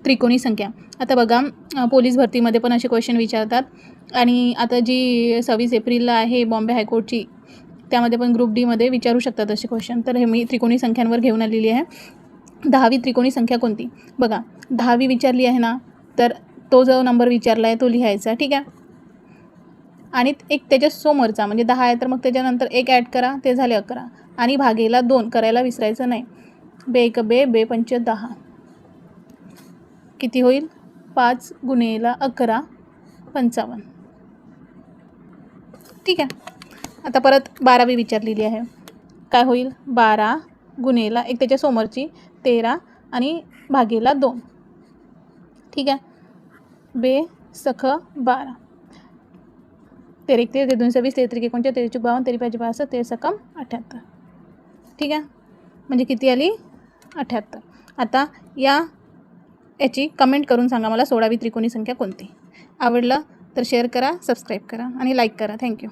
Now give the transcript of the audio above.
त्रिकोणी संख्या. आता बघा पोलीस भरतीमध्ये पण असे क्वेश्चन विचारतात आणि आता जी 26 एप्रिलला आहे बॉम्बे हायकोर्टची, त्यामध्ये पण ग्रुप डीमध्ये विचारू शकतात असे क्वेश्चन. तर हे मी त्रिकोणी संख्यांवर घेऊन आलेली आहे. 10वी त्रिकोणी संख्या कोणती? बघा 10वी विचारली आहे ना, तर तो जो नंबर विचारला आहे तो लिहायचा, ठीक आहे. आणि एक त्याच्या समोरचा म्हणजे 10 आहे तर मग त्याच्यानंतर एक ॲड करा, ते झाले 11 आणि भागेला 2 करायला विसरायचं नाही. बे 1 बे, बे 5 10 किती होईल? 5 गुणेला 11 55. ठीक आहे. आता परत 12वी विचारलेली आहे. काय होईल? 12 गुणेला एक त्याच्या समोरची 13 आणि भागेला 2. ठीक आहे. बे सख 12 13 13 2 26 33 49 43 52 53 62 13 सकम 78. ठीक आहे. म्हणजे किती आली? 78. आता याची कमेंट करून सांगा मला 16वी त्रिकोणी संख्या कोणती. आवडलं तर शेअर करा, सबस्क्राईब करा आणि लाईक करा. थँक्यू.